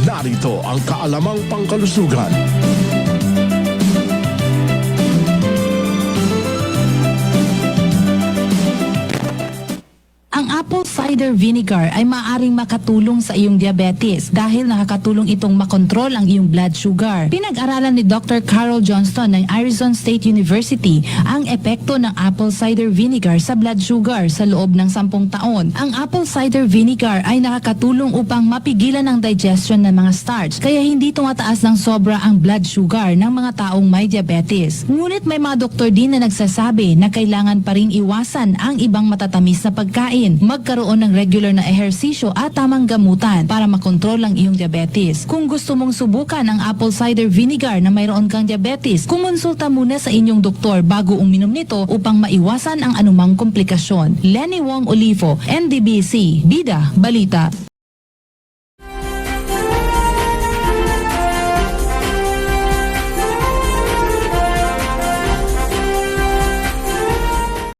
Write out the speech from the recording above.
narito ang kaalamang pangkalusugan. Ang apple cider vinegar ay maaaring makatulong sa iyong diabetes dahil nakakatulong itong makontrol ang iyong blood sugar. Pinag-aralan ni Dr. Carol Johnston ng Arizona State University ang epekto ng apple cider vinegar sa blood sugar sa loob ng 10 taon. Ang apple cider vinegar ay nakakatulong upang mapigilan ang digestion ng mga starch kaya hindi tumataas ng sobra ang blood sugar ng mga taong may diabetes. Ngunit may mga doktor din na nagsasabi na kailangan pa rin iwasan ang ibang matatamis na pagkain. Magkaroon ng regular na ehersisyo at tamang gamutan para makontrol ang iyong diabetes. Kung gusto mong subukan ang apple cider vinegar na mayroon kang diabetes, kumonsulta muna sa inyong doktor bago uminom nito upang maiwasan ang anumang komplikasyon. Lenny Wong Olivo, NDBC, Bida, Balita.